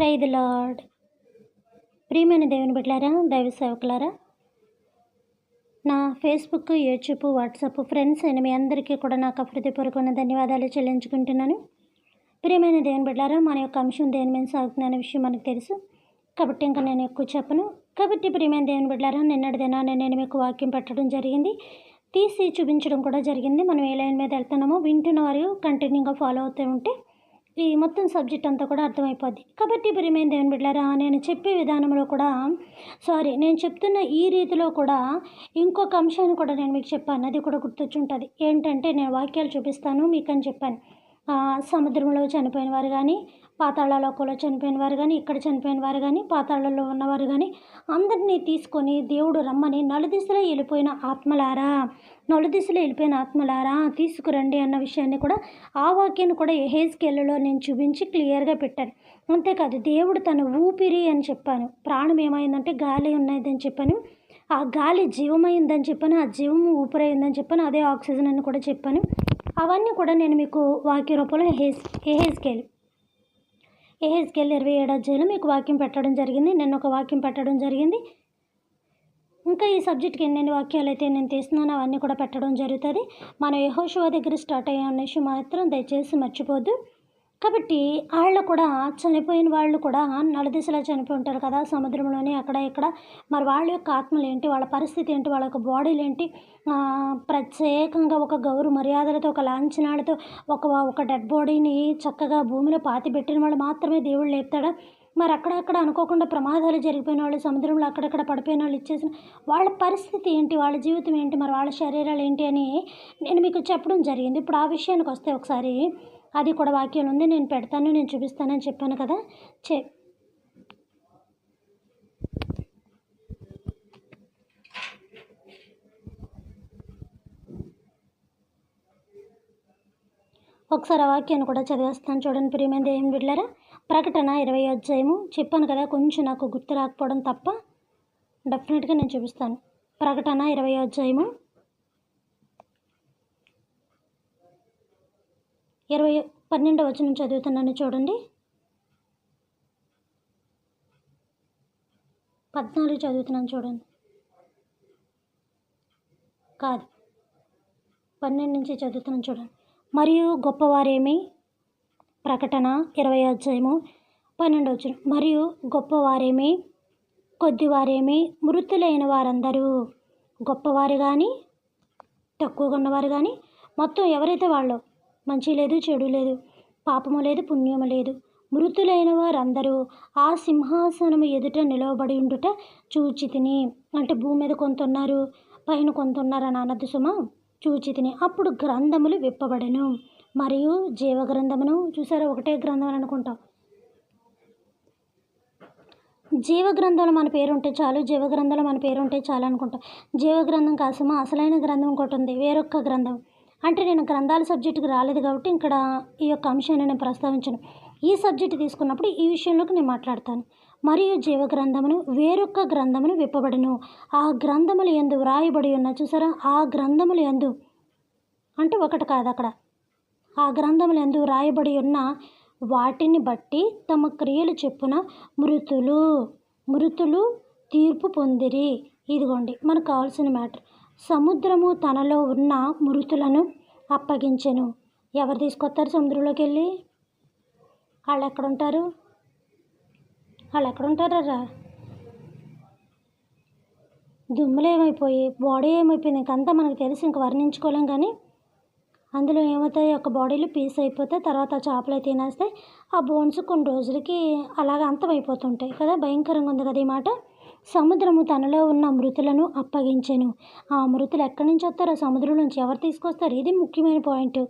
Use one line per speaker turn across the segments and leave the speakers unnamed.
Praise the lord. ప్రియమైన దేవుని బిడ్డలారా, దైవ సేవకులారా, నా ఫేస్బుక్, యూట్యూబ్, వాట్సాప్ ఫ్రెండ్స్ అయిన మీ అందరికీ కూడా నాకు హృదయపూర్వకమైన ధన్యవాదాలు చెల్లించుకుంటున్నాను. ప్రియమైన దేవుని బిడ్డలారా, మన యొక్క అంశం దేని మీద సాగుతుందనే విషయం మనకు తెలుసు కాబట్టి ఇంకా నేను ఎక్కువ చెప్పను. కాబట్టి ప్రియమైన దేవుని బిడ్డలారా, నిన్నటి దినాన్ని నేను మీకు వాక్యం పెట్టడం జరిగింది, తీసి చూపించడం కూడా జరిగింది. మనం ఏ లైన్ మీద వెళ్తున్నామో వింటున్న వారు కంటిన్యూగా ఫాలో అవుతూ ఉంటే ఈ మొత్తం సబ్జెక్ట్ అంతా కూడా అర్థమైపోద్ది. కాబట్టి ప్రియమైన దేవుని బిడ్డలారా, నేను చెప్పే విధానంలో కూడా నేను చెప్తున్న ఈ రీతిలో కూడా ఇంకొక అంశాన్ని కూడా నేను మీకు చెప్పాను, అది కూడా గుర్తొచ్చుంటుంది. ఏంటంటే నేను వాక్యాలు చూపిస్తాను మీకని చెప్పాను. సముద్రంలో చనిపోయిన వారు కానీ, పాతాళ లోకంలో చనిపోయిన వారు కానీ, ఇక్కడ చనిపోయిన వారు కానీ, పాతాళంలో ఉన్నవారు కానీ అందరినీ తీసుకొని దేవుడు రమ్మని నలుదిశలో వెళ్ళిపోయిన ఆత్మలారా తీసుకురండి అన్న విషయాన్ని కూడా, ఆ వాక్యాన్ని కూడా యెహెజ్కేలులో నేను చూపించి క్లియర్గా పెట్టాను. అంతేకాదు దేవుడు తన ఊపిరి అని చెప్పాను, ప్రాణం ఏమైందంటే గాలి ఉన్నదని చెప్పాను, ఆ గాలి జీవమైందని చెప్పాను, ఆ జీవము ఊపిరైందని చెప్పాను, అదే ఆక్సిజన్ అని కూడా చెప్పాను. అవన్నీ కూడా నేను మీకు వాక్య రూపంలో యెహెజ్కేలు 27వ అధ్యాయంలో మీకు వాక్యం పెట్టడం జరిగింది. నేను ఒక వాక్యం పెట్టడం జరిగింది. ఇంకా ఈ సబ్జెక్ట్కి ఎన్నెన్ని వాక్యాలు అయితే నేను తీస్తున్నానో అవన్నీ కూడా పెట్టడం జరుగుతుంది. మనం యెహోషువ దగ్గర స్టార్ట్ అయ్యే విషయం మాత్రం దయచేసి మర్చిపోద్దు. కాబట్టి వాళ్ళు కూడా చనిపోయిన వాళ్ళు కూడా నలుదిశలో చనిపోయి ఉంటారు కదా, సముద్రంలోని అక్కడ ఇక్కడ. మరి వాళ్ళ యొక్క ఆత్మలు ఏంటి, వాళ్ళ పరిస్థితి ఏంటి, వాళ్ళ యొక్క బాడీలు ఏంటి, ప్రత్యేకంగా ఒక గౌరవ మర్యాదలతో, ఒక లాంఛనాలతో ఒక డెడ్ బాడీని చక్కగా భూమిలో పాతి పెట్టిన వాళ్ళు మాత్రమే దేవుడు లేపుతాడా? మరి అక్కడక్కడ అనుకోకుండా ప్రమాదాలు జరిగిపోయిన వాళ్ళు, సముద్రంలో అక్కడక్కడ పడిపోయిన వాళ్ళు, ఇచ్చేసిన వాళ్ళ పరిస్థితి ఏంటి, వాళ్ళ జీవితం ఏంటి, మరి వాళ్ళ శరీరాలు ఏంటి అని నేను మీకు చెప్పడం జరిగింది. ఇప్పుడు ఆ విషయానికి వస్తే ఒకసారి అది కూడా వాక్యం ఉంది, నేను పెడతాను, నేను చూపిస్తానని చెప్పాను కదా. ఒకసారి ఆ వాక్యాన్ని కూడా చదివేస్తాను చూడండి. ప్రియమైన దేవుని బిడ్డలారా, ప్రకటన 20వ అధ్యాయము చెప్పాను కదా, కొంచెం నాకు గుర్తు రాకపోవడం తప్ప డెఫినెట్గా నేను చూపిస్తాను. ప్రకటన 20వ అధ్యాయము 12వ వచనం చదువుతున్నాను చూడండి. 14 చదువుతున్నాను చూడండి. కాదు, 12 నుంచి చదువుతున్నాను చూడండి. మరియు గొప్పవారేమి, ప్రకటన 20వ అధ్యాయము 12వ వచనం. మరియు గొప్పవారేమి, కొద్దివారేమి, మృతులైన వారందరూ, గొప్పవారు కానీ తక్కువగా ఉన్నవారు కానీ, మొత్తం ఎవరైతే వాళ్ళు, మంచి లేదు చెడు లేదు, పాపము లేదు పుణ్యము లేదు, మృతులైన వారందరూ ఆ సింహాసనము ఎదుట నిలవబడి ఉండుట చూచి తిని. అంటే భూమి మీద కొంత ఉన్నారు, పైన కొంత ఉన్నారని అనద్దు సుమా, చూచి తిని. అప్పుడు గ్రంథములు విప్పబడెను, మరియు జీవగ్రంథమును, చూసారా ఒకటే గ్రంథం అని అనుకుంటాం, జీవగ్రంథంలో మన పేరు ఉంటే చాలు, జీవగ్రంథంలో మన పేరు ఉంటే చాలు అనుకుంటాం. జీవగ్రంథం కాసమా, అసలైన గ్రంథం ఇంకోటి ఉంది, వేరొక్క గ్రంథం. అంటే నేను గ్రంథాల సబ్జెక్టుకి రాలేదు కాబట్టి ఇక్కడ ఈ యొక్క అంశాన్ని నేను ప్రస్తావించను. ఈ సబ్జెక్టు తీసుకున్నప్పుడు ఈ విషయంలోకి నేను మాట్లాడతాను. మరియు జీవగ్రంథమును, వేరొక్క గ్రంథమును విప్పబడును, ఆ గ్రంథములు యందు వ్రాయబడి ఉన్న, చూసారా, ఆ గ్రంథములు యందు అంటే ఒకటి కాదు, అక్కడ ఆ గ్రంథములు యందు వ్రాయబడి ఉన్న వాటిని బట్టి తమ క్రియలు చెప్పున మృతులు తీర్పు పొందిరి. ఇదిగోండి మనకు కావాల్సిన మ్యాటర్. సముద్రము తనలో ఉన్న మృతులను అప్పగించెను. ఎవరు తీసుకొస్తారు సముద్రంలోకి వెళ్ళి? వాళ్ళు ఎక్కడుంటారా? దుమ్ములు ఏమైపోయి, బాడీ ఏమైపోయింది, ఇంకంతా మనకు తెలిసి ఇంక వర్ణించుకోలేం. కానీ అందులో ఏమవుతాయి, ఒక బాడీలో పీస్ అయిపోతే తర్వాత చేపలు తినేస్తాయి, ఆ బోన్స్ కొన్ని రోజులకి అలాగ అంతమైపోతుంటాయి కదా. భయంకరంగా ఉంది కదా ఈ మాట. సముద్రము తనలో ఉన్న మృతులను అప్పగించెను. ఆ మృతులు ఎక్కడి నుంచి వస్తారో, సముద్రం నుంచి ఎవరు తీసుకొస్తారు? ఇది ముఖ్యమైన పాయింట్.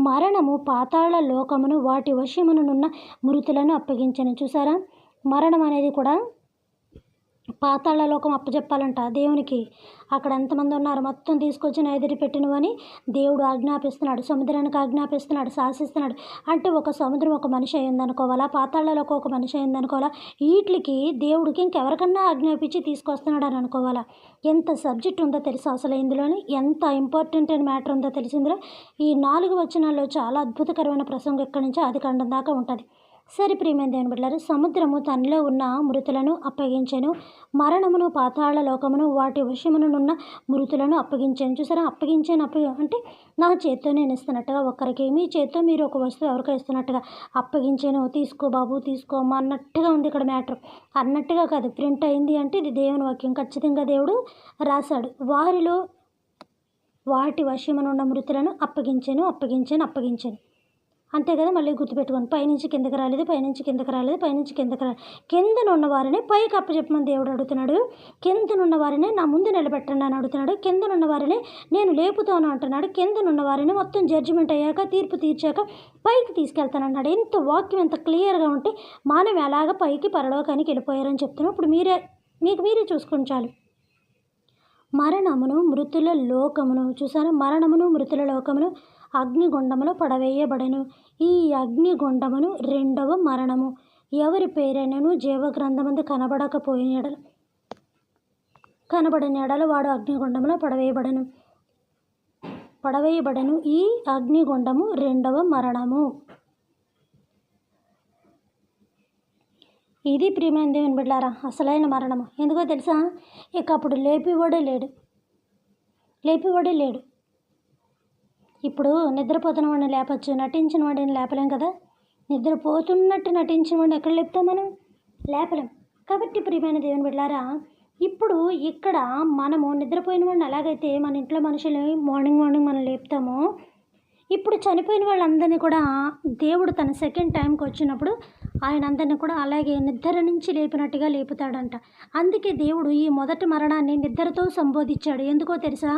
మరణము పాతాళ లోకమును వాటి వశమునున్న మృతులను అప్పగించెను. చూసారా, మరణం అనేది కూడా పాతాళ లోకం అప్పచెప్పాలంట దేవునికి. అక్కడ ఎంతమంది ఉన్నారు మొత్తం తీసుకొచ్చి ఎదురు పెట్టినవని దేవుడు ఆజ్ఞాపిస్తున్నాడు, సముద్రానికి ఆజ్ఞాపిస్తున్నాడు, శాసిస్తున్నాడు. అంటే ఒక సముద్రం ఒక మనిషి అయిందనుకోవాలా, పాతాళలోకి ఒక మనిషి అయిందనుకోవాలా, వీటికి దేవుడికి ఇంకెవరికన్నా ఆజ్ఞాపించి తీసుకొస్తున్నాడు అని అనుకోవాలా. ఎంత సబ్జెక్ట్ ఉందో తెలుసా అసలు ఇందులోని, ఎంత ఇంపార్టెంట్ అయిన మ్యాటర్ ఉందో తెలిసిందిలో. ఈ 4 వచనాల్లో చాలా అద్భుతకరమైన ప్రసంగం ఇక్కడి నుంచి ఆదికాండం దాకా ఉంటుంది. సరే ప్రియమైన దేవుని బిడ్డలారా, సముద్రము తనలో ఉన్న మృతులను అప్పగించెను, మరణమును పాతాళ లోకమును వాటి వశమునున్న మృతులను అప్పగించాను. చూసారా, అప్పగించాను అంటే నా చేత్తో నేను ఇస్తున్నట్టుగా, ఒక్కరికి మీ చేత్తో మీరు ఒక వస్తువు ఎవరికో ఇస్తున్నట్టుగా అప్పగించాను. తీసుకో బాబు, తీసుకో అమ్మ అన్నట్టుగా ఉంది ఇక్కడ మ్యాటర్. అన్నట్టుగా కాదు, ప్రింట్ అయింది అంటే ఇది దేవుని వాక్యం, ఖచ్చితంగా దేవుడు రాశాడు. వారిలో వాటి వశమునున్న మృతులను అప్పగించాను. అంతే కదా, మళ్ళీ గుర్తుపెట్టుకోండి. పైనుంచి కిందకి రాలేదు, పైనుంచి కిందకి రాలేదు, పైనుంచి కిందకి రాలేదు. కిందనున్న వారిని పైకి అప్పచెప్పమని దేవుడు అడుగుతున్నాడు. కిందనున్న వారిని నా ముందు నిలబెట్టండి అని అడుగుతున్నాడు. కిందనున్న వారిని నేను లేపుతాను అంటున్నాడు. కిందనున్న వారిని మొత్తం జడ్జిమెంట్ అయ్యాక, తీర్పు తీర్చాక పైకి తీసుకెళ్తాను అన్నాడు. ఇంత వాక్యం ఎంత క్లియర్గా ఉంటే మనం ఎలాగ పైకి పరలోకానికి వెళ్ళిపోయారని చెప్తున్నాం. ఇప్పుడు మీరే చూసుకుని చాలు. మరణమును మృతుల లోకమును, చూసారా, మరణమును మృతుల లోకమును అగ్నిగుండములో పడవేయబడెను. ఈ అగ్నిగుండమును రెండవ మరణము. ఎవరి పేరైనను జీవగ్రంథమందు కనబడని ఎడల వాడు అగ్నిగుండములో పడవేయబడెను. ఈ అగ్నిగుండము రెండవ మరణము. ఇది ప్రియమైన దేవుని బిడ్డలారా అసలైన మరణము. ఎందుకో తెలుసా, ఇక అప్పుడు లేపివాడే లేడు. ఇప్పుడు నిద్రపోతున్న వాడిని లేపచ్చు, నటించిన వాడిని లేపలేం కదా. నిద్రపోతున్నట్టు నటించిన వాడిని ఎక్కడ లేపుతాం మనం? లేపలేం. కాబట్టి ప్రియమైన దేవుని బిడ్డలారా, ఇప్పుడు ఇక్కడ మనము నిద్రపోయిన వాడిని ఎలాగైతే మన ఇంట్లో మనుషులు మార్నింగ్ మనం లేపుతామో, ఇప్పుడు చనిపోయిన వాళ్ళందరినీ కూడా దేవుడు తన సెకండ్ టైంకి వచ్చినప్పుడు ఆయన అందరినీ కూడా అలాగే నిద్ర నుంచి లేపినట్టుగా లేపుతాడంట. అందుకే దేవుడు ఈ మొదటి మరణాన్ని నిద్రతో సంబోధించాడు. ఎందుకో తెలుసా,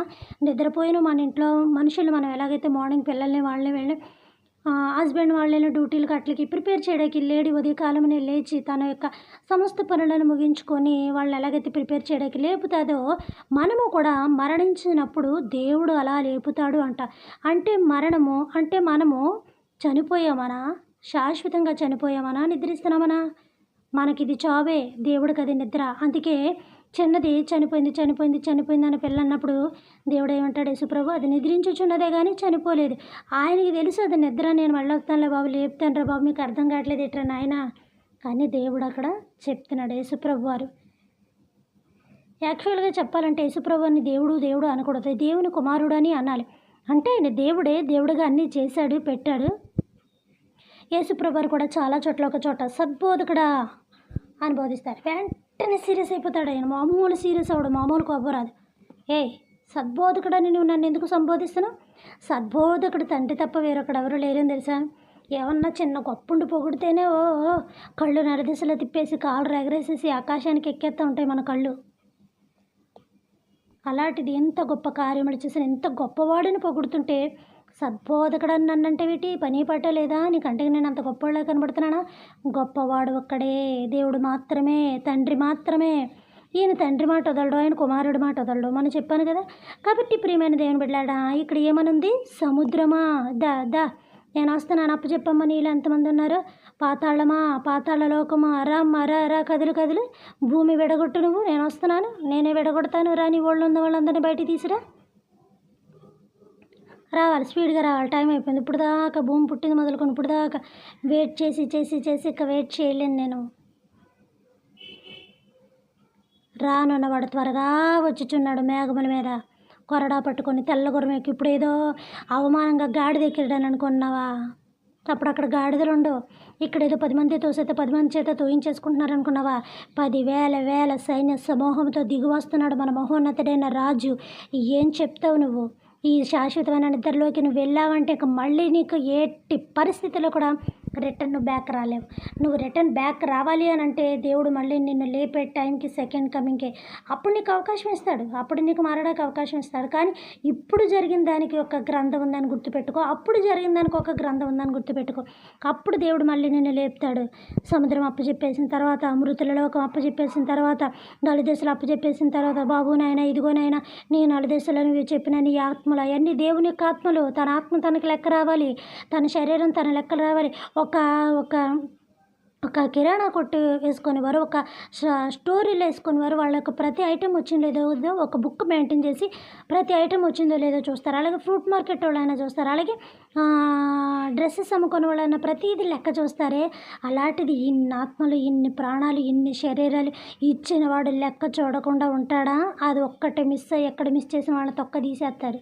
నిద్రపోయిన మన ఇంట్లో మనుషులు మనం ఎలాగైతే మార్నింగ్ పిల్లల్ని వాళ్ళని వెళ్ళి హస్బెండ్ వాళ్ళని డ్యూటీలకు అట్లకి ప్రిపేర్ చేయడానికి లేడీ ఉదయకాలమనే లేచి తన యొక్క సమస్త పనులను ముగించుకొని వాళ్ళని ఎలాగైతే ప్రిపేర్ చేయడానికి లేపుతాదో, మనము కూడా మరణించినప్పుడు దేవుడు అలా లేపుతాడు అంట. అంటే మరణము అంటే మనము చనిపోయామనా, శాశ్వతంగా చనిపోయామనా, నిద్రిస్తున్నామనా? మనకిది చావే, దేవుడికి అది నిద్ర. అందుకే చిన్నది చనిపోయింది అని పిల్ల అన్నప్పుడు దేవుడు ఏమంటాడు, యేసుప్రభు అది నిద్రించుచున్నదే కానీ చనిపోలేదు. ఆయనకి తెలుసు అది నిద్ర, నేను వెళ్ళొస్తానులే బాబు, లేపుతాను రా బాబు, మీకు అర్థం కావట్లేదు ఎట్రా నాయన. కానీ దేవుడు అక్కడ చెప్తున్నాడు, యేసుప్రభు వారు. యాక్చువల్గా చెప్పాలంటే యేసుప్రభుని దేవుడు అనకూడదు, దేవుని కుమారుడు అని అనాలి. అంటే ఆయన దేవుడుగా అన్నీ చేశాడు, పెట్టాడు. యేసుప్రభు వారు కూడా చాలా చోట్ల ఒక చోట సద్బోధకుడా అని బోధిస్తారు. వెంటనే సీరియస్ అయిపోతాడు ఆయన. మామూలు సీరియస్ అవడు, మామూలు కోపం రాదు. సద్బోధకుడని నువ్వు నన్ను ఎందుకు సంబోధిస్తున్నావు? సద్బోధకుడు తండ్రి తప్ప వేరొకడు ఎవరు లేరని తెలుసా? ఏమన్నా చిన్న గొప్పుండి పొగిడితేనే కళ్ళు నరదిశలో తిప్పేసి కాళ్ళు ఎగరేసేసి ఆకాశానికి ఎక్కేస్తూ ఉంటాయి మన కళ్ళు. అలాంటిది ఎంత గొప్ప కార్యములు చేసిన, ఎంత గొప్పవాడిని పొగుడుతుంటే సద్బోధకుడని నన్నంటే వీటి పని పట్టలేదా? నీకంటే నేను అంత గొప్పవాళ్ళ కనబడుతున్నానా? గొప్పవాడు ఒక్కడే, దేవుడు మాత్రమే, తండ్రి మాత్రమే. ఈయన తండ్రి మాట వదలడు, ఆయన కుమారుడి మాట వదలడు, మనం చెప్పాను కదా. కాబట్టి ప్రియమైన దేవుని బిడ్డలారా, ఇక్కడ ఏమనుంది? సముద్రమా దా నేను వస్తున్నాను, అప్పు చెప్పమ్మ, నీళ్ళు ఎంతమంది ఉన్నారు? పాతాళమా, పాతాళ లోకమా, రా కదులు, భూమి విడగొట్టు, నువ్వు, నేను వస్తున్నాను, నేనే విడగొడతాను, రా, నీ వాళ్ళు ఉన్న వాళ్ళందరినీ బయటికి తీసిరా. రావాలి, స్పీడ్గా రావాలి, టైం అయిపోయింది. ఇప్పుడు దాకా భూమి పుట్టింది మొదలుకొని ఇప్పుడు దాకా వెయిట్ చేసి ఇక వెయిట్ చేయలేను నేను. రానున్నవాడు త్వరగా వచ్చుచున్నాడు మేఘముల మీద కొరడా పట్టుకొని తెల్ల గుర్రమేకి. ఇప్పుడు ఏదో అవమానంగా గాడిద ఎక్కిడాను అనుకున్నావా? అప్పుడు అక్కడ గాడిదలు ఉండవు. ఇక్కడ ఏదో 10 మంది తోసేస్తే 10 మంది చేత తోయించేసుకుంటున్నారు అనుకున్నావా? 10,000 సైన్య సమూహంతో దిగి వస్తున్నాడు మన మహోన్నతుడైన రాజు. ఏం చెప్తావు నువ్వు? ఈ శాశ్వతమైన నిద్రలోకి నువ్వు వెళ్ళావంటే ఇక మళ్ళీ నీకు ఎట్టి పరిస్థితుల్లో కూడా రిటర్న్ బ్యాక్ రాలేవు. నువ్వు రిటర్న్ బ్యాక్ రావాలి అని అంటే దేవుడు మళ్ళీ నిన్ను లేపే టైంకి సెకండ్ కమింగ్కే అప్పుడు నీకు అవకాశం ఇస్తాడు, అప్పుడు నీకు మారడానికి అవకాశం ఇస్తాడు. కానీ ఇప్పుడు జరిగిన దానికి ఒక గ్రంథం ఉందని గుర్తుపెట్టుకో, అప్పుడు జరిగిన దానికి ఒక గ్రంథం ఉందని గుర్తుపెట్టుకో. అప్పుడు దేవుడు మళ్ళీ నిన్ను లేపుతాడు. సముద్రం అప్పచెప్పేసిన తర్వాత, మృతుల లోకం అప్పచెప్పేసిన తర్వాత, నలుదశలు అప్పచెప్పేసిన తర్వాత, బాబు నాయన ఇదిగోనైనా నీ నలుదశలు నువ్వు చెప్పిన నీ ఆత్మలు అవన్నీ దేవుని యొక్క ఆత్మలు. తన ఆత్మ తనకు లెక్క రావాలి, తన శరీరం తన లెక్కలు రావాలి. ఒక ఒక కిరాణా కొట్టు వేసుకునేవారు, ఒక స్టోరీలు వేసుకునేవారు. వాళ్ళకు ప్రతి ఐటెం వచ్చిందో లేదో ఒక బుక్ మెయింటైన్ చేసి ప్రతి ఐటెం వచ్చిందో లేదో చూస్తారు. అలాగే ఫ్రూట్ మార్కెట్ వాళ్ళైనా చూస్తారు. అలాగే డ్రెస్సెస్ అమ్ముకునే వాళ్ళైనా ప్రతిదీ లెక్క చూస్తారే. అలాంటిది ఇన్ని ఆత్మలు, ఇన్ని ప్రాణాలు, ఇన్ని శరీరాలు ఇచ్చిన వాడు లెక్క చూడకుండా ఉంటాడా? అది ఒక్కటే మిస్ అయ్యి ఎక్కడ మిస్ చేసిన వాళ్ళని తొక్క తీసేస్తాడు.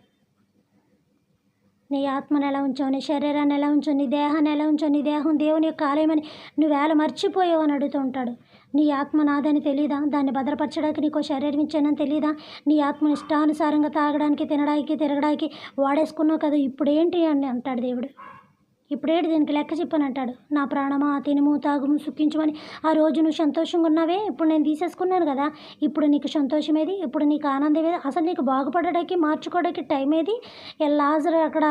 నీ ఆత్మను ఎలా ఉంచావు, నీ శరీరాన్ని ఎలా ఉంచావు, నీ దేహాన్ని ఎలా ఉంచావు, నీ దేహం దేవుని యొక్క ఆలయమని నువ్వేళ మర్చిపోయావు అని అడుగుతూ ఉంటాడు. నీ ఆత్మ నాదని తెలీదా? దాన్ని భద్రపరచడానికి నీకు శరీరం ఇచ్చానని తెలీదా? నీ ఆత్మను ఇష్టానుసారంగా తాగడానికి, తినడానికి, తిరగడానికి వాడేసుకున్నావు కదా, ఇప్పుడేంటి అని అంటాడు దేవుడు. ఇప్పుడేంటి దీనికి లెక్క చెప్పని అంటాడు. నా ప్రాణమా తినుము తాగుము సుఖించమని ఆ రోజు నువ్వు సంతోషంగా ఉన్నావే, ఇప్పుడు నేను తీసేసుకున్నాను కదా, ఇప్పుడు నీకు సంతోషం ఏది, ఇప్పుడు నీకు ఆనందం ఏది, అసలు నీకు బాగుపడడానికి మార్చుకోవడానికి టైం ఏది? లాజరు అక్కడ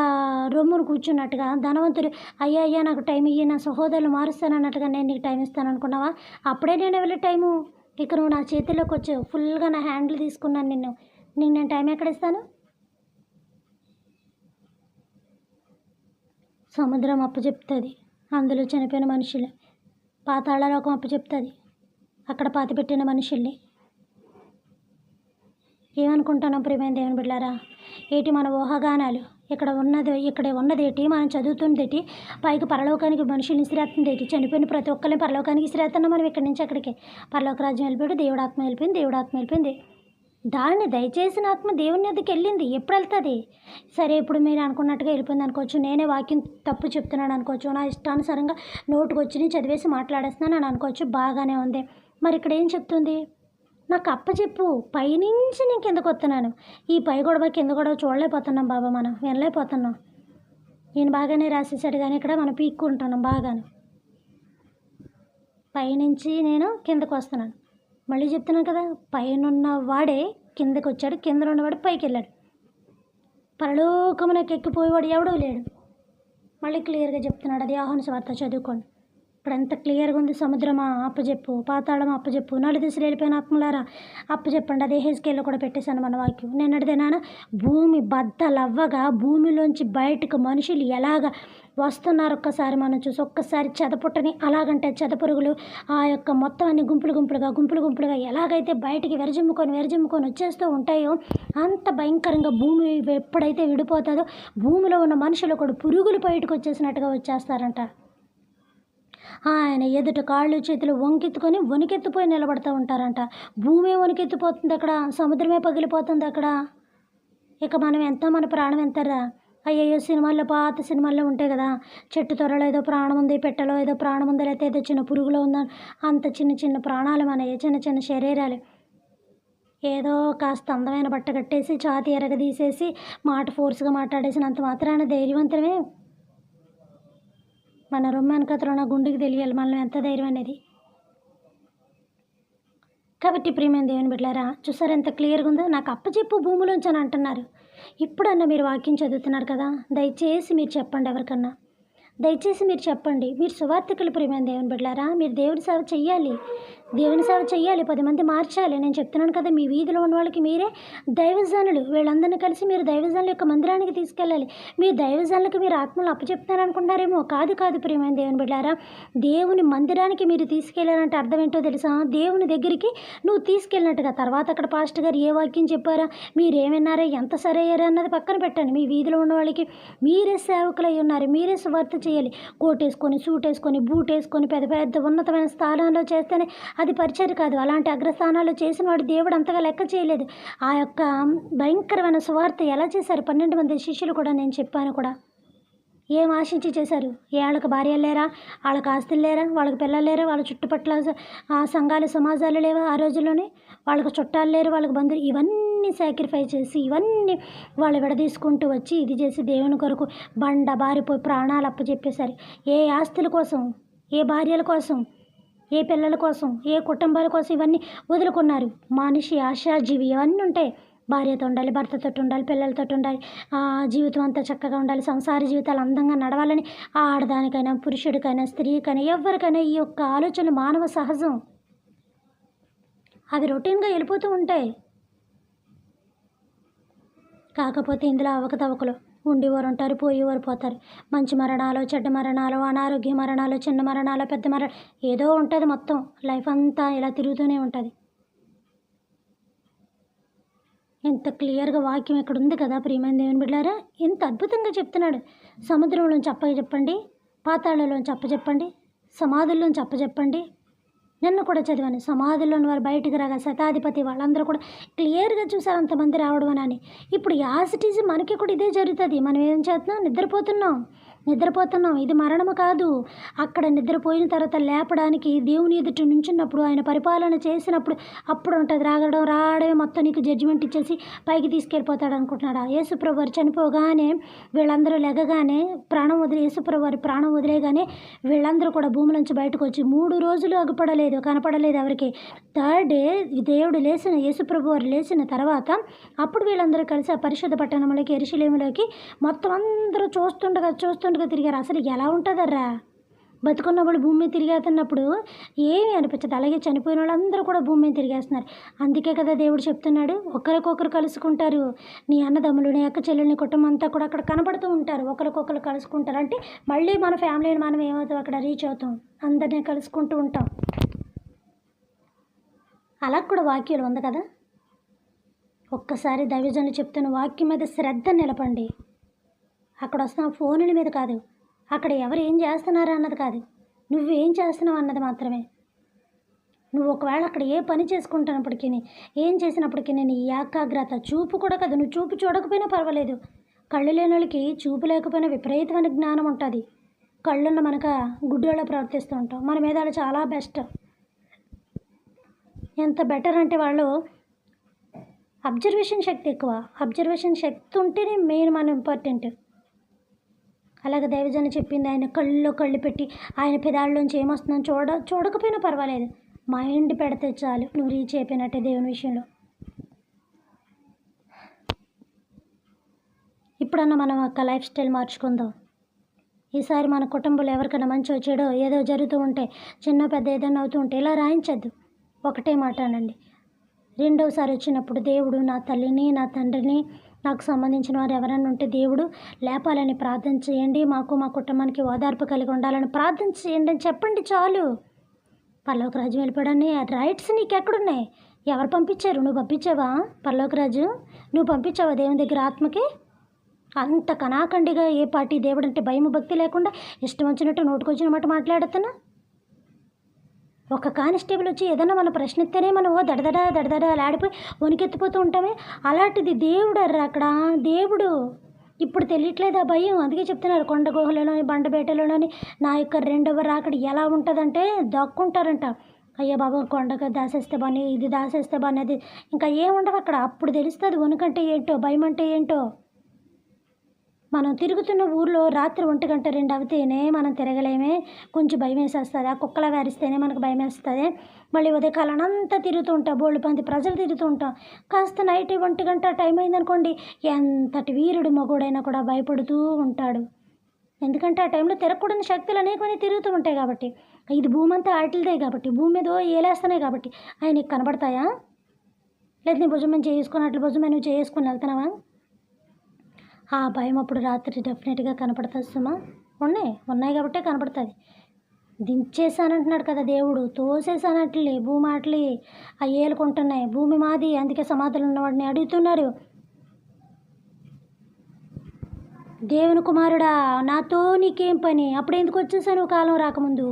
రొమ్మును కూర్చున్నట్టుగా ధనవంతుడు అయ్యా నాకు టైం ఇయ్యి, నా సహోదరులు మారుస్తాను అన్నట్టుగా నేను నీకు టైం ఇస్తాను అనుకున్నావా? అప్పుడే నేను వెళ్ళే టైము. ఇక నువ్వు నా చేతిలోకి వచ్చావు, ఫుల్గా నా హ్యాండిల్ తీసుకున్నాను నీకు నేను టైం ఎక్కడ ఇస్తాను? సముద్రం అప్పచెప్తుంది, అందులో చనిపోయిన మనుషులు. పాతాళలోకం అప్పచెప్తుంది, అక్కడ పాతిపెట్టిన మనుషుల్ని. ఏమనుకుంటున్నాం ప్రియమైన దేవుని బిడ్డలారా? ఏటి మన ఊహాగానాలు? ఇక్కడ ఉన్నదేటి, మనం చదువుతుందేటి, పైకి పరలోకానికి మనుషుల్ని ఇసిరేస్తుందేటి, చనిపోయిన ప్రతి ఒక్కరిని పరలోకానికి ఇసిరేస్తున్నాం మనం ఇక్కడి నుంచి అక్కడికి. పరలోక రాజ్యం వెళ్ళిపోయాడు, దేవుడాత్మ వెళ్ళిపోయింది. దాన్ని దయచేసిన ఆత్మ దేవుని వద్దకు వెళ్ళింది. ఎప్పుడు వెళ్తుంది? సరే, ఇప్పుడు మీరు అనుకున్నట్టుగా వెళ్ళిపోయింది అనుకోవచ్చు, నేనే వాక్యం తప్పు చెప్తున్నాను అనుకోవచ్చు, నా ఇష్టానుసారంగా నోటుకు వచ్చి చదివేసి మాట్లాడేస్తున్నాను అని అనుకోవచ్చు, బాగానే ఉంది. మరి ఇక్కడ ఏం చెప్తుంది? నాకు అప్పచెప్పు, పైనుంచి నేను కిందకు వస్తున్నాను. ఈ పై గొడవ కింద గొడవ చూడలేకపోతున్నాం బాబా, మనం వినలేకపోతున్నాం. ఈయన బాగానే రాసేసాడు కానీ ఇక్కడ మనం పీక్కుంటున్నాం బాగానే. పైనుంచి నేను కిందకు వస్తున్నాను. మళ్ళీ చెప్తున్నాను కదా, పైనున్న వాడే కిందకు వచ్చాడు, కింద ఉన్నవాడు పైకి వెళ్ళాడు. పరలోకమునకు ఎక్కిపోయేవాడు ఎవడూ లేడు. మళ్ళీ క్లియర్గా చెప్తున్నాడు. అది యోహాను సువార్త చదువుకోండి. ఇప్పుడు ఎంత క్లియర్గా ఉంది. సముద్రమా అప్పచెప్పు, పాతాళమా అప్పచెప్పు, నలుదిశలు వెళ్ళిపోయిన ఆత్మలారా అప్పచెప్పండి. అదే హెజ్కేల్లో కూడా పెట్టేశాను మన వాక్యం. నేను అడిగినానా, భూమి బద్దలవ్వగా భూమిలోంచి బయటకు మనుషులు ఎలాగ వస్తున్నారు ఒక్కసారి మనం చూసి, ఒక్కసారి చెదపుట్టని అలాగంటే చెదపురుగులు ఆ యొక్క మొత్తం అన్ని గుంపులుగా ఎలాగైతే బయటికి వెరజమ్ముకొని వచ్చేస్తూ ఉంటాయో, అంత భయంకరంగా భూమి ఎప్పుడైతే విడిపోతుందో భూమిలో ఉన్న మనుషులు కూడా పురుగులు బయటకు వచ్చేసినట్టుగా వచ్చేస్తారంట. ఆయన ఎదుట కాళ్ళు చేతులు వణికెత్తిపోయి నిలబడుతూ ఉంటారంట. భూమి వణికెత్తిపోతుంది అక్కడ, సముద్రమే పగిలిపోతుంది అక్కడ. ఇక మన ప్రాణం ఎంతరా? అయ్యయ్యో, పాత సినిమాల్లో ఉంటాయి కదా, చెట్టు త్వరలో ఏదో ప్రాణం ఉంది, పెట్టెలో ఏదో ప్రాణం ఉంది, లేకపోతే ఏదో చిన్న పురుగులో ఉందా, అంత చిన్న ప్రాణాలు మనయ్య, చిన్న శరీరాలు. ఏదో కాస్త అందమైన బట్ట కట్టేసి ఛాతీ ఎరగదీసేసి మాట ఫోర్స్గా మాట్లాడేసినంత మాత్రాన ధైర్యవంతమే. మన రొమ్మానికతలో నా గుండెకి తెలియాలి మనలో ఎంత ధైర్యం అనేది. కాబట్టి ప్రియమైన దేవుని బిడ్డలారా, చూసారు ఎంత క్లియర్గా ఉందో? నాకు అప్పచెప్పు భూమిలోంచి అని అంటున్నారు. ఇప్పుడన్నా మీరు వాక్యం చదువుతున్నారు కదా, దయచేసి మీరు చెప్పండి ఎవరికన్నా, దయచేసి మీరు చెప్పండి. మీరు సువార్థికులు ప్రియమైన దేవుని బిడ్డలారా, మీరు దేవుని సేవ చెయ్యాలి, 10 మంది మార్చాలి. నేను చెప్తున్నాను కదా, మీ వీధిలో ఉన్న వాళ్ళకి మీరే దైవజనులు, వీళ్ళందరినీ కలిసి మీరు దైవజనుల యొక్క మందిరానికి తీసుకెళ్ళాలి. మీ దైవజనులకు మీరు ఆత్మలు అప్పచెప్తారనుకుంటారేమో, కాదు ప్రియమైన దేవుని బిడ్డలారా, దేవుని మందిరానికి మీరు తీసుకెళ్ళాలంటే అర్థం ఏంటో తెలుసా? దేవుని దగ్గరికి నువ్వు తీసుకెళ్ళినట్టుగా. తర్వాత అక్కడ పాస్టర్ గారు ఏ వాక్యం చెప్పారా, మీరేమన్నారా, ఎంత సరే అయ్యారా అన్నది పక్కన పెట్టండి. మీ వీధిలో ఉన్న వాళ్ళకి మీరే సేవకులు అయి ఉన్నారు, మీరే సువార్త చేయాలి. కోట్ వేసుకొని, సూట్ వేసుకొని, బూట్ వేసుకొని పెద్ద ఉన్నతమైన స్థానంలో చేస్తేనే అది పరిచర్య కాదు. అలాంటి అగ్రస్థానాలు చేసిన వాడు దేవుడు అంతగా లెక్క చేయలేదు. ఆ యొక్క భయంకరమైన సువార్త ఎలా చేశారు 12 మంది శిష్యులు కూడా, నేను చెప్పాను కూడా. ఏం ఆశించి చేశారు? వాళ్ళకి భార్యలు లేరా, వాళ్ళకి ఆస్తులు లేరా, వాళ్ళకి పిల్లలు లేరా, వాళ్ళ చుట్టుపక్కల సంఘాలు సమాజాలు లేవా ఆ రోజుల్లోనే, వాళ్ళకి చుట్టాలు లేరు, వాళ్ళకి బంధువులు, ఇవన్నీ సాక్రిఫైస్ చేసి ఇవన్నీ వాళ్ళు విడదీసుకుంటూ వచ్చి ఇది చేసి దేవుని కొరకు బండ బారిపోయి ప్రాణాలు అప్పచెప్పేశారు. ఏ ఆస్తుల కోసం, ఏ భార్యల కోసం, ఏ పిల్లల కోసం, ఏ కుటుంబాల కోసం ఇవన్నీ వదులుకున్నారు. మనిషి ఆశాజీవి ఇవన్నీ ఉంటాయి. భార్యతో ఉండాలి, భర్తతో ఉండాలి, పిల్లలతో ఉండాలి, జీవితం అంతా చక్కగా ఉండాలి, సంసార జీవితాలు అందంగా నడవాలని ఆడదానికైనా పురుషుడికైనా స్త్రీకైనా ఎవరికైనా ఈ యొక్క ఆలోచనలు మానవ సహజం. అవి రొటీన్గా వెళ్ళిపోతూ ఉంటాయి. కాకపోతే ఇందులో అవకతవకలు ఉండేవారు ఉంటారు, పోయేవారు పోతారు. మంచి మరణాలు, చెడ్డ మరణాలు, అనారోగ్య మరణాలు, చిన్న మరణాలు, పెద్ద ఏదో ఉంటుంది. మొత్తం లైఫ్ అంతా ఇలా తిరుగుతూనే ఉంటుంది. ఎంత క్లియర్గా వాక్యం ఇక్కడ ఉంది కదా ప్రియమైన దేవుని బిడ్డలారా. ఎంత అద్భుతంగా చెప్తున్నాడు. సముద్రంలోంచి అప్పచెప్పండి, పాతాళంలోంచి అప్పచెప్పండి, సమాధుల్లోంచి అప్పచెప్పండి. నిన్న కూడా చదివాను, సమాధుల్లోని వారు బయటికి రాగా శతాధిపతి వాళ్ళందరూ కూడా క్లియర్గా చూసారు అంతమంది రావడం అని. ఇప్పుడు యాసిటీజ్ మనకి కూడా ఇదే జరుగుతుంది. మనం ఏం చేస్తున్నాం? నిద్రపోతున్నాం. ఇది మరణము కాదు. అక్కడ నిద్రపోయిన తర్వాత లేపడానికి దేవుని ఎదుట నుంచున్నప్పుడు, ఆయన పరిపాలన చేసినప్పుడు అప్పుడు ఉంటుంది. రావడమే మొత్తం నీకు జడ్జిమెంట్ ఇచ్చేసి పైకి తీసుకెళ్ళిపోతాడు అనుకుంటున్నాడా? యేసుప్రభు వారు చనిపోగానే వీళ్ళందరూ లెగగానే యేసుప్రభు వారి ప్రాణం వదిలేగానే వీళ్ళందరూ కూడా భూమి నుంచి బయటకు వచ్చి 3 రోజులు కనపడలేదు ఎవరికి. థర్డ్ డే యేసుప్రభు వారు లేచిన తర్వాత అప్పుడు వీళ్ళందరూ కలిసి ఆ పరిశుద్ధ పట్టణంలోకి, యెరూషలేములోకి మొత్తం అందరూ చూస్తుండగా తిరిగారు. అసలు ఎలా ఉంటుందర్రా? బతుకున్నప్పుడు భూమి మీద తిరిగేస్తున్నప్పుడు ఏమీ అనిపించదు. అలాగే చనిపోయిన వాళ్ళందరూ కూడా భూమి మీద తిరిగేస్తున్నారు. అందుకే కదా దేవుడు చెప్తున్నాడు, ఒకరికొకరు కలుసుకుంటారు. నీ అన్నదమ్ములు, నీ అక్క చెల్లెల్ని, కుటుంబం అంతా కూడా అక్కడ కనబడుతూ ఉంటారు. ఒకరికొకరు కలుసుకుంటారు. అంటే మళ్ళీ మన ఫ్యామిలీని మనం ఏమవుతాం, అక్కడ రీచ్ అవుతాం. అందరినీ కలుసుకుంటూ ఉంటాం. అలా కూడా వాక్యాలు ఉంది కదా. ఒక్కసారి దైవజనులు చెప్తున్న వాక్యం మీద శ్రద్ధ నిలపండి. అక్కడ వస్తున్న ఫోనుల మీద కాదు, అక్కడ ఎవరు ఏం చేస్తున్నారు అన్నది కాదు, నువ్వేం చేస్తున్నావు అన్నది మాత్రమే. నువ్వు ఒకవేళ అక్కడ ఏ పని చేసుకుంటున్నప్పటికీ, ఏం చేసినప్పటికీ నీ ఏకాగ్రత, చూపు కూడా కాదు, నువ్వు చూపు చూడకపోయినా పర్వాలేదు. కళ్ళు లేని వాళ్ళకి చూపు లేకపోయినా విపరీతమైన జ్ఞానం ఉంటుంది. కళ్ళున్న మనక గుడ్డోళ్ళ ప్రవర్తిస్తూ ఉంటాం. మన మీద వాళ్ళు చాలా బెస్ట్. ఎంత బెటర్ అంటే వాళ్ళు అబ్జర్వేషన్ శక్తి ఎక్కువ. అబ్జర్వేషన్ శక్తి ఉంటేనే మెయిన్ మన ఇంపార్టెంట్. అలాగే దైవజన చెప్పింది, ఆయన కళ్ళు పెట్టి ఆయన పెదాల్లోంచి ఏమొస్తుందని చూడకపోయినా పర్వాలేదు, మైండ్ పెడితే చాలు, నువ్వు రీచ్ అయిపోయినట్టే దేవుని విషయంలో. ఇప్పుడన్నా మనం ఒక లైఫ్ స్టైల్ మార్చుకుందాం. ఈసారి మన కుటుంబంలో ఎవరికైనా మంచో చెడో ఏదో జరుగుతూ ఉంటే, చిన్న పెద్ద ఏదైనా అవుతూ ఉంటే ఇలా రాయించద్దు. ఒకటే మాట అనండి, రెండోసారి వచ్చినప్పుడు దేవుడు నా తల్లిని, నా తండ్రిని, నాకు సంబంధించిన వారు ఎవరైనా ఉంటే దేవుడు లేపాలని ప్రార్థన చేయండి, మాకు మా కుటుంబానికి ఓదార్పు కలిగి ఉండాలని ప్రార్థన చేయండి అని చెప్పండి చాలు. పరలోక రాజ్యం వెళ్ళిపోవడాన్ని ఆ రైట్స్ నీకు ఎక్కడున్నాయి? ఎవరు పంపించారు? నువ్వు పంపించావా? పరలోక రాజు నువ్వు పంపించావా దేవుని దగ్గర ఆత్మకి? అంత కనాకండిగా ఏ పార్టీ దేవుడు అంటే భయం భక్తి లేకుండా ఇష్టం వచ్చినట్టు నోటుకొచ్చిన మాట మాట్లాడుతున్నా. ఒక కానిస్టేబుల్ వచ్చి ఏదన్నా మనం ప్రశ్నిస్తేనే మనం దడదడ ఆడిపోయి వణికెత్తిపోతూ ఉంటామే. అలాంటిది దేవుడు అక్కడ దేవుడు. ఇప్పుడు తెలియట్లేదు ఆ భయం. అందుకే చెప్తున్నారు, కొండ గుహలలోని, బండబేటలోని నా యొక్క రెండవ రాకడ ఎలా ఉంటుందంటే దాక్కుంటారంట. అయ్యా బాబా, కొండగా దాసేస్తే బాని, ఇది దాసేస్తే బాని, అది ఇంకా ఏముండవు అక్కడ. అప్పుడు తెలుస్తుంది వణుకంటే ఏంటో, భయం అంటే ఏంటో. మనం తిరుగుతున్న ఊర్లో రాత్రి 1 గంట 2 అవుతేనే మనం తిరగలేమే, కొంచెం భయం వేసేస్తుంది. ఆ కుక్కల వేరిస్తేనే మనకు భయం వేస్తుంది. మళ్ళీ ఉదయకాలం అంతా తిరుగుతూ ఉంటాం, బోళ్ళు మంది ప్రజలు తిరుగుతూ ఉంటాం. కాస్త నైట్ 1 గంట టైం అయిందనుకోండి, ఎంతటి వీరుడు మగోడైనా కూడా భయపడుతూ ఉంటాడు. ఎందుకంటే ఆ టైంలో తిరగకూడని శక్తులు అనేకమని తిరుగుతూ ఉంటాయి కాబట్టి. ఇది భూమి అంతా ఆటిల్దే కాబట్టి, భూమి మీద ఏలేస్తున్నాయి కాబట్టి అవి నీకు కనబడతాయా? లేదు నీ భుజం మేము చేసుకున్నట్లు భుజం నువ్వు చేసుకుని వెళ్తున్నావా? ఆ భయం అప్పుడు రాత్రి డెఫినెట్గా కనపడుతుంది సుమా. ఉన్నాయి కాబట్టే కనపడుతుంది. దించేసానంటున్నాడు కదా దేవుడు, తోసేసానట్లే భూమి ఆటలి ఆ ఏలుకుంటున్నాయి. భూమి మాది, అందుకే సమాధులు ఉన్నవాడిని అడుగుతున్నారు, దేవుని కుమారుడా నాతో నీకేం పని, అప్పుడు ఎందుకు వచ్చేసాను కాలం రాకముందు?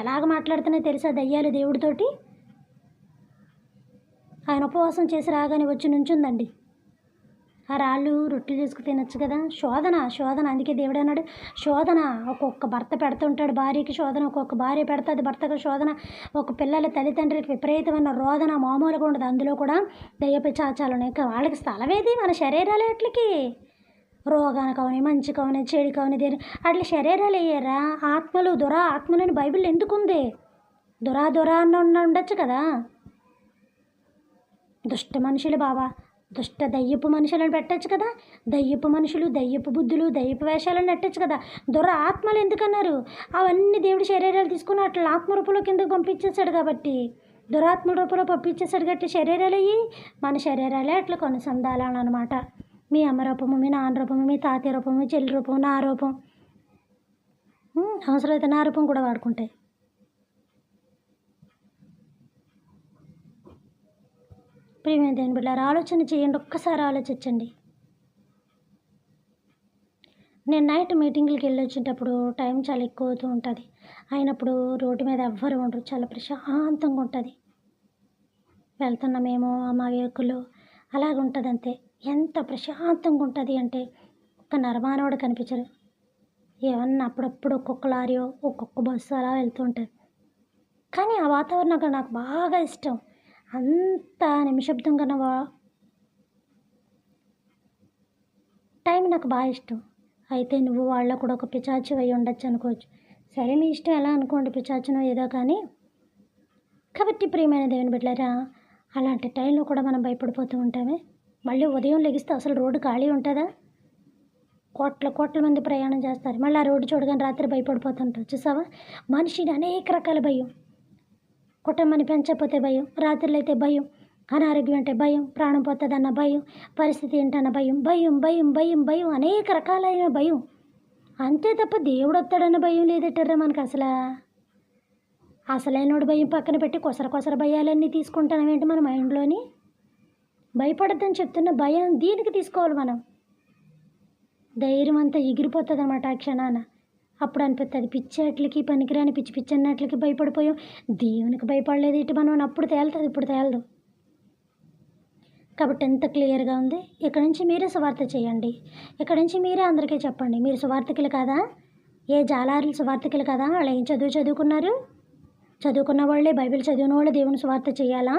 ఎలాగ మాట్లాడుతున్నాయో తెలుసా దయ్యాలు దేవుడితోటి. ఆయన ఉపవాసం చేసి రాగానే వచ్చి నుంచుందండి. ఆ రాళ్ళు రొట్టెలు చేసుకు తినొచ్చు కదా. శోధన. అందుకే దేవుడు అన్నాడు, శోధన. ఒక్కొక్క భర్త పెడుతుంటాడు భార్యకి శోధన, ఒక్కొక్క భార్య పెడుతుంది భర్తకు శోధన, ఒక పిల్లల తల్లిదండ్రులకి విపరీతమైన రోదన మామూలుగా ఉండదు. అందులో కూడా దయ్యపు చాచాలు ఉన్నాయి. వాళ్ళకి స్థలం ఏది? మన శరీరాలు ఎట్లకి రోగానికి అవని, మంచికి అవని, చెడుకి అవని, దేని అట్లా శరీరాలు అయ్యారా. ఆత్మలు ఆత్మలని బైబిల్ ఎందుకుంది? దొరా అన్న ఉండొచ్చు కదా. దుష్ట మనుషులు బాబా, దుష్ట దయ్యపు మనుషులను పెట్టచ్చు కదా. దయ్యపు మనుషులు, దయ్యపు బుద్ధులు, దయ్యపు వేషాలను నెట్టచ్చు కదా. ఆత్మలు ఎందుకన్నారు? అవన్నీ దేవుడి శరీరాలు తీసుకుని అట్లా ఆత్మరూపంలో కిందకు పంపించేశాడు కాబట్టి, దురాత్మ రూపంలో పంపించేశాడు కాబట్టి శరీరాలు అయ్యి మన శరీరాలే అట్లా కొనసందాలని అనమాట. మీ అమ్మ రూపము, మీ నాన్న రూపము, మీ తాతయ్య రూపము, మీ చెల్లి రూపం, నా రూపం, అవసరమైతే నా రూపం కూడా వాడుకుంటాయి. ప్రియమైన దేవుని బిడ్డలారా, ఆలోచన చేయండి, ఒక్కసారి ఆలోచించండి. నేను నైట్ మీటింగ్లకి వెళ్ళి వచ్చేటప్పుడు టైం చాలా ఎక్కువ అవుతూ ఉంటుంది. అయినప్పుడు రోడ్డు మీద ఎవ్వరు ఉండరు, చాలా ప్రశాంతంగా ఉంటుంది. వెళ్తున్నామేమో మా వెహికల్లో అలాగ ఉంటుంది అంతే. ఎంత ప్రశాంతంగా ఉంటుంది అంటే ఒక్క నరమానవుడు కనిపించరు. ఏమన్నా అప్పుడప్పుడు ఒక్కొక్క లారీయో ఒక్కొక్క బస్సు అలా వెళ్తూ ఉంటుంది. కానీ ఆ వాతావరణం నాకు బాగా ఇష్టం. అంత నిమిషబ్దం కన్నా టైం నాకు బాగా ఇష్టం. అయితే నువ్వు వాళ్ళ కూడా ఒక పిచాచి అయి ఉండొచ్చు అనుకోవచ్చు. సరే, మీ ఇష్టం, ఎలా అనుకోండి, పిచాచినో ఏదో. కానీ కాబట్టి ప్రియమైన దేవుని బిడ్డలారా, అలాంటి టైంలో కూడా మనం భయపడిపోతూ ఉంటామే. మళ్ళీ ఉదయం లెగిస్తే అసలు రోడ్డు ఖాళీ ఉంటుందా? కోట్ల మంది ప్రయాణం చేస్తారు. మళ్ళీ ఆ రోడ్డు చూడగానే రాత్రి భయపడిపోతుంటారు. చూసావా, మనిషిని అనేక రకాల భయం. కుటుంబాన్ని పెంచకపోతే భయం, రాత్రులు అయితే భయం, అనారోగ్యం అంటే భయం, ప్రాణం పోతుందన్న భయం, పరిస్థితి ఏంటన్న భయం, భయం భయం భయం భయం అనేక రకాలైన భయం. అంతే తప్ప దేవుడు వస్తాడన్న భయం లేదటర్రా మనకు. అసలైనోడు భయం పక్కన పెట్టి కొసర భయాలన్నీ తీసుకుంటామేంటి మన మైండ్లోని? భయపడద్దని చెప్తున్న భయం దీనికి తీసుకోవాలి మనం. ధైర్యం అంతా ఎగిరిపోతుంది అన్నమాట ఆ క్షణాన. అప్పుడు అనిపిస్తుంది పిచ్చేట్లకి, పనికిరాని పిచ్చి అన్నట్లకి భయపడిపోయాం, దేవునికి భయపడలేదు ఇటు మనం. అప్పుడు తేలుతుంది, ఇప్పుడు తేలదు. కాబట్టి ఎంత క్లియర్గా ఉంది. ఇక్కడ నుంచి మీరే సువార్త చేయండి. ఇక్కడ నుంచి మీరే అందరికీ చెప్పండి. మీరు సువార్తికులు కదా, ఏ జాలారులు సువార్తికులు కదా, వాళ్ళు ఏం చదువుకున్నారు? చదువుకున్న వాళ్ళే, బైబిల్ చదివిన వాళ్ళు దేవుని సువార్త చేయాలా?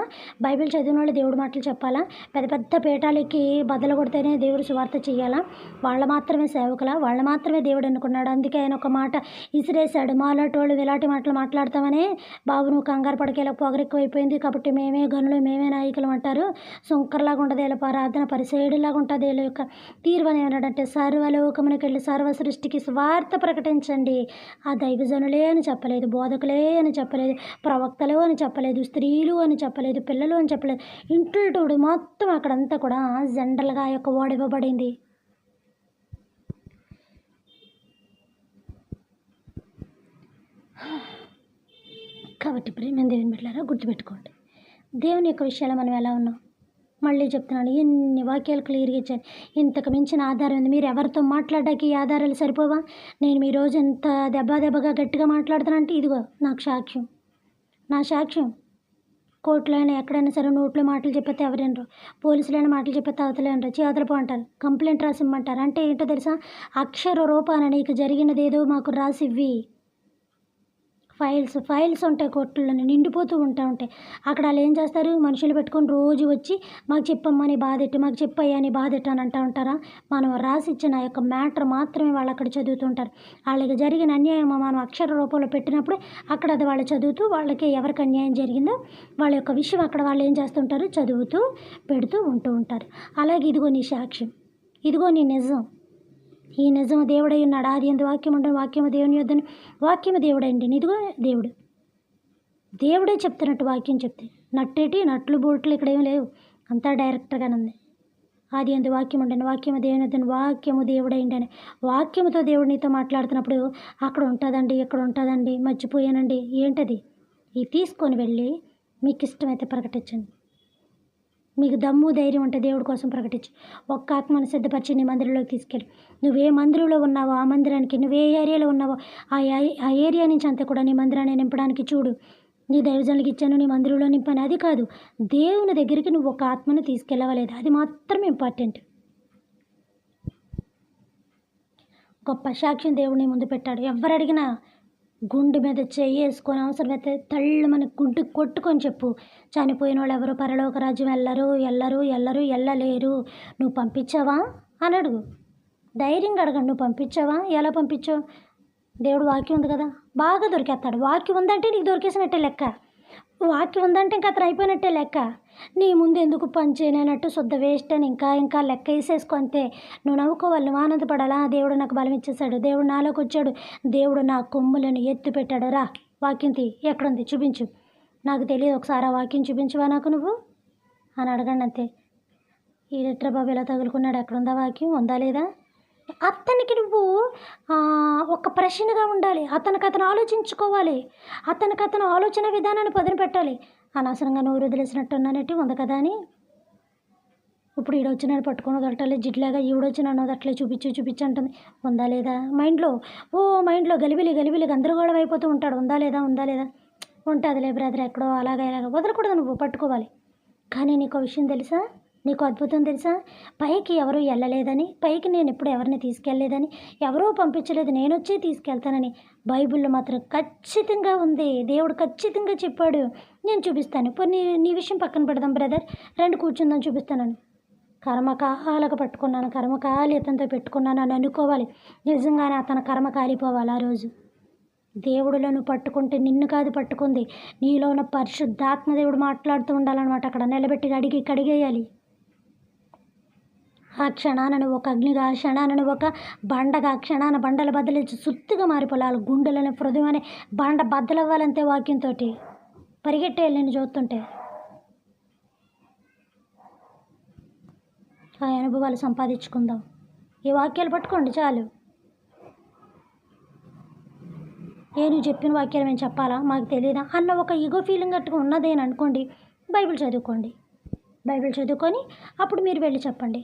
బైబిల్ చదివిన వాళ్ళు దేవుడి మాటలు చెప్పాలా? పెద్ద పీఠాలకి బద్దలు కొడితేనే దేవుడు సువార్త చేయాలా? వాళ్ళ మాత్రమే సేవకులా? వాళ్ళ మాత్రమే దేవుడు అనుకున్నాడు. అందుకే ఆయన ఒక మాట ఇసిరేశాడు. మాలాటోళ్ళు ఇలాంటి మాటలు మాట్లాడతామనే, బాబు నువ్వు కంగారు పడకేలా, పొగరెక్కువైపోయింది కాబట్టి మేమే గనులు, మేమే నాయకులు అంటారు. సుంకర్లాగా ఉంటుంది వీళ్ళ ప్రార్థన, పరిసేడులాగా ఉంటుంది వీళ్ళ యొక్క తీర్వని ఏమన్నాడంటే, సర్వలోకమునికి వెళ్ళి సర్వ సృష్టికి సువార్త ప్రకటించండి. ఆ దైవజనులే అని చెప్పలేదు, బోధకులే అని చెప్పలేదు, ప్రవక్తలు అని చెప్పలేదు, స్త్రీలు అని చెప్పలేదు, పిల్లలు అని చెప్పలేదు. ఇంటూ మొత్తం అక్కడంతా కూడా జనరల్గా ఆ యొక్క వర్డ్ ఇవ్వబడింది. కాబట్టి ప్రియమైన దేవుని బిడ్డలారా, గుర్తుపెట్టుకోండి, దేవుని యొక్క విషయాలు మనం ఎలా ఉన్నాం. మళ్ళీ చెప్తున్నాను, ఎన్ని వాక్యాలు క్లియర్గా ఇచ్చాను. ఇంతకు మించిన ఆధారం ఉంది. మీరు ఎవరితో మాట్లాడడానికి ఈ ఆధారాలు సరిపోవా? నేను మీ రోజు ఎంత దెబ్బగా గట్టిగా మాట్లాడుతానంటే ఇదిగో నాకు సాక్ష్యం, నా సాక్ష్యం. కోర్టులైనా ఎక్కడైనా సరే నోట్లో మాటలు చెప్పితే ఎవరేనరు, పోలీసులైనా మాటలు చెప్పితే అవతలేనరు, చేతులపో అంటారు, కంప్లైంట్ రాసిమ్మంటారు. అంటే ఏంటో తెలుసా? అక్షర రూపాన నీకు జరిగినదేదో మాకు రాసివ్వి. ఫైల్స్ ఉంటాయి కోర్టుల్లోనే, నిండిపోతూ ఉంటాయి. అక్కడ వాళ్ళు ఏం చేస్తారు? మనుషులు పెట్టుకొని రోజు వచ్చి మాకు చెప్పమ్మని బాధెట్టు, మాకు చెప్పయ్యా అని బాధెట్టు అని అంటూ ఉంటారా? మనం రాసిచ్చిన ఆ యొక్క మ్యాటర్ మాత్రమే వాళ్ళు అక్కడ చదువుతుంటారు. వాళ్ళకి జరిగిన అన్యాయం మనం అక్షర రూపంలో పెట్టినప్పుడు అక్కడ అది వాళ్ళు చదువుతూ, వాళ్ళకి ఎవరికి అన్యాయం జరిగిందో వాళ్ళ యొక్క విషయం అక్కడ వాళ్ళు ఏం చేస్తుంటారు? చదువుతూ పెడుతూ ఉంటూ ఉంటారు. అలాగే ఇదిగో నీ సాక్ష్యం, ఇదిగో నీ నిజం. ఈ నిజము దేవుడై ఉన్నాడు. ఆది యందు వాక్యం ఉండను, వాక్యము దేవుని యొద్దను, వాక్యము దేవుడైండి. ఇదిగో దేవుడే చెప్తున్నట్టు వాక్యం చెప్తే, నట్లు బోట్లు ఇక్కడ ఏం లేవు, అంతా డైరెక్ట్గానే ఉంది. ఆది యందు వాక్యం ఉండను, వాక్యము దేవుని యొద్దను, వాక్యము దేవుడైండి అని. వాక్యముతో దేవుడు నీతో మాట్లాడుతున్నప్పుడు అక్కడ ఉంటుందండి, ఇక్కడ ఉంటుందండి, మర్చిపోయానండి, ఏంటది? ఇది తీసుకొని వెళ్ళి మీకు ఇష్టమైతే ప్రకటించండి. మీకు దమ్ము ధైర్యం ఉంటే దేవుడి కోసం ప్రకటించు. ఒక్క ఆత్మను సిద్ధపరిచి నీ మందిరంలోకి తీసుకెళ్ళి, నువ్వే మందిరంలో ఉన్నావో ఆ మందిరానికి, నువ్వే ఏరియాలో ఉన్నావో ఆ ఏరియా నుంచి అంతా కూడా నీ మందిరాన్ని నింపడానికి చూడు. నీ దైవజనులకి ఇచ్చాను, నీ మందిరంలో నింపని అది కాదు, దేవుని దగ్గరికి నువ్వు ఒక ఆత్మను తీసుకెళ్ళవలేదు, అది మాత్రమే ఇంపార్టెంట్. గొప్ప సాక్ష్యం దేవుడిని ముందు పెట్టాడు. ఎవరు అడిగినా గుండె మీద చేసుకొని అవసరమైతే తళ్ళు మనకి గుండు కొట్టుకొని చెప్పు, చనిపోయిన వాళ్ళు ఎవరు పరలోక రాజ్యం వెళ్ళలేరు, నువ్వు పంపించావా అని అడుగు. ధైర్యంగా అడగండి, నువ్వు పంపించావా, ఎలా పంపించావు? దేవుడు వాక్యం ఉంది కదా, బాగా దొరికేస్తాడు. వాక్యం ఉందంటే నీకు దొరికేసినట్టే లెక్క. వాక్యం ఉందంటే ఇంకా అతను అయిపోయినట్టే లెక్క. నీ ముందు ఎందుకు పని చేయనట్టు శుద్ధ వేస్ట్ అని ఇంకా లెక్క వేసేసుకో అంతే. నువ్వు నవ్వుకోవాలి, నువ్వు ఆనందపడాలా? దేవుడు నాకు బలం ఇచ్చేసాడు, దేవుడు నాలోకి వచ్చాడు, దేవుడు నా కొమ్ములను ఎత్తి పెట్టాడు. రా వాక్యం ఎక్కడుంది చూపించు, నాకు తెలియదు, ఒకసారి ఆ వాక్యం చూపించవా నాకు నువ్వు అని అడగండి అంతే. ఈ లెటర్ బాబు ఇలా తగులుకున్నాడు, ఎక్కడుందా వాక్యం, ఉందా లేదా? అతనికి నువ్వు ఒక ప్రశ్నగా ఉండాలి, అతను ఆలోచించుకోవాలి, అతను ఆలోచన విధానాన్ని పదును పెట్టాలి. అనవసరంగా నోరు వదిలేసినట్టున్నానట్టు ఉంది కదా అని ఇప్పుడు ఈడొచ్చి నన్ను పట్టుకొని వదలటలే, జిడ్లాగా ఈవిడొచ్చి నన్ను వదలట్లే, చూపించు అంటుంది. ఉందా లేదా? మైండ్లో గలిబిలి గందరగోళం అయిపోతూ ఉంటాడు. ఉందా లేదా ఉంటుందిలే బ్రదర్, ఎక్కడో అలాగా వదలకూడదు, నువ్వు పట్టుకోవాలి. కానీ నీకు విషయం తెలుసా, నీకు అద్భుతం తెలుసా? పైకి ఎవరు వెళ్ళలేదని, పైకి నేను ఎప్పుడు ఎవరిని తీసుకెళ్ళలేదని, ఎవరో పంపించలేదు, నేను వచ్చి తీసుకెళ్తానని బైబిల్లో మాత్రం ఖచ్చితంగా ఉంది. దేవుడు ఖచ్చితంగా చెప్పాడు. నేను చూపిస్తాను. నీ విషయం పక్కన పెడదాం బ్రదర్, రెండు కూర్చుందని చూపిస్తానని కర్మకాలకు పట్టుకున్నాను, కర్మకాలి అతనితో పెట్టుకున్నాను అని అనుకోవాలి. నిజంగానే అతను కర్మ కాలిపోవాలి. ఆ రోజు దేవుడులను పట్టుకుంటే నిన్ను కాదు పట్టుకుంది, నీలో ఉన్న పరిశుద్ధాత్మ దేవుడు మాట్లాడుతూ ఉండాలన్నమాట. అక్కడ నిలబెట్టి కడిగేయాలి. ఆ క్షణాలను ఒక అగ్నిగా, ఆ క్షణాలను ఒక బండగా, ఆ క్షణాన బండల బద్దలించి సుత్తుగా మారిపోవాలి. గుండెలను హృదయమనే బండ బద్దలవ్వాలంతే. వాక్యంతో పరిగెట్టేయాలి నేను చూస్తుంటే. ఆ అనుభవాలు సంపాదించుకుందాం. ఈ వాక్యాలు పట్టుకోండి చాలు. నువ్వు చెప్పిన వాక్యాలు మేము చెప్పాలా, మాకు తెలియదా అన్న ఒక ఈగో ఫీలింగ్ అట్టుగా ఉన్నదేని అనుకోండి. బైబిల్ చదువుకోండి. బైబిల్ చదువుకొని అప్పుడు మీరు వెళ్ళి చెప్పండి.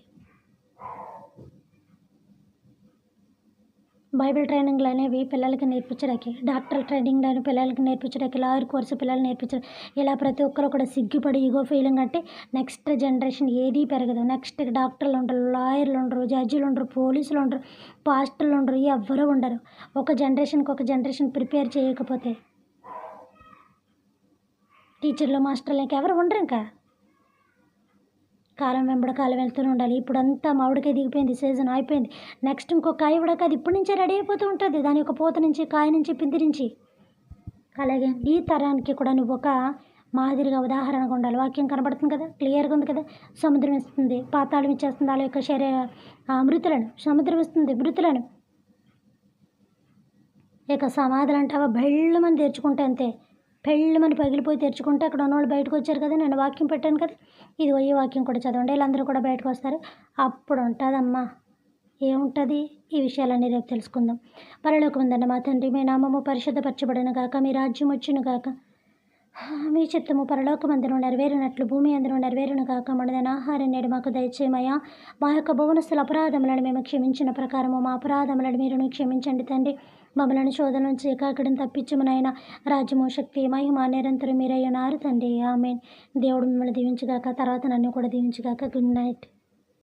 బైబిల్ ట్రైనింగ్లు అనేవి పిల్లలకి నేర్పించడానికి, డాక్టర్ ట్రైనింగ్లను పిల్లలకి నేర్పించడానికి, లాయర్ కోర్సు పిల్లలు నేర్పించడం, ఇలా ప్రతి ఒక్కరు కూడా సిగ్గుపడి ఈగో ఫీలింగ్ అంటే నెక్స్ట్ జనరేషన్ ఏదీ పెరగదు. నెక్స్ట్ డాక్టర్లు ఉండరు, లాయర్లు ఉండరు, జడ్జిలు ఉండరు, పోలీసులు ఉండరు, పాస్టర్లు ఉండరు, ఎవ్వరూ ఉండరు. ఒక జనరేషన్ ప్రిపేర్ చేయకపోతే టీచర్లు, మాస్టర్లు ఎవరు ఉండరు. ఇంకా కాలం వెంబడి కాలం వెళ్తూనే ఉండాలి. ఇప్పుడంతా మామిడికాయ దిగిపోయింది, సీజన్ అయిపోయింది. నెక్స్ట్ ఇంకో కాయ కూడా కాదు, ఇప్పటి నుంచే రెడీ అయిపోతూ ఉంటుంది. దాని యొక్క పూత నుంచి, కాయ నుంచి, పిండి నుంచి. అలాగే ఈ తరానికి కూడా నువ్వు ఒక మాదిరిగా, ఉదాహరణగా ఉండాలి. వాక్యం కనబడుతుంది కదా, క్లియర్గా ఉంది కదా. సముద్రం ఇస్తుంది, పాతాళం ఇచ్చేస్తుంది వాళ్ళ యొక్క మృతులను. సముద్రం ఇస్తుంది మృతులను. ఇక సమాధులు అంటావా బెళ్ళమని తెరుచుకుంటే అంతే, పెళ్ళమని పగిలిపోయి తెరుచుకుంటే అక్కడ ఉన్నవాళ్ళు బయటకు వచ్చారు కదా. నేను వాక్యం పెట్టాను కదా, ఇది ఈ వాక్యం కూడా చదవండి, వీళ్ళందరూ కూడా బయటకు వస్తారు. అప్పుడు ఉంటుందమ్మా. ఏముంటుంది? ఈ విషయాలన్నీ రేపు తెలుసుకుందాం. పరలోకమందున్న మా తండ్రి, మీ నామము పరిశుద్ధపరచబడును గాక, మీ రాజ్యం వచ్చును గాక, మీ చిత్తము పరలోకమందును నెరవేరినట్లు భూమి అందును నెరవేరును గాక. మనదైన ఆహారం నేడు మాకు దయచేయమయ్యా. మా యొక్క భువనస్తుల అపరాధములను మేము క్షమించిన ప్రకారము మా అపరాధములను మీరును క్షమించండి తండ్రి. మమ్మల్ని శోధన నుంచి ఏకాకిడిని తప్పించమనైనా. రాజ్యము, శక్తి, మహిమ నిరంతరం మీరయ్యున్నారు తండ్రి. ఆమేన్. దేవుడు మిమ్మల్ని దీవించుగాక, తర్వాత నన్ను కూడా దీవించుగాక. Good night.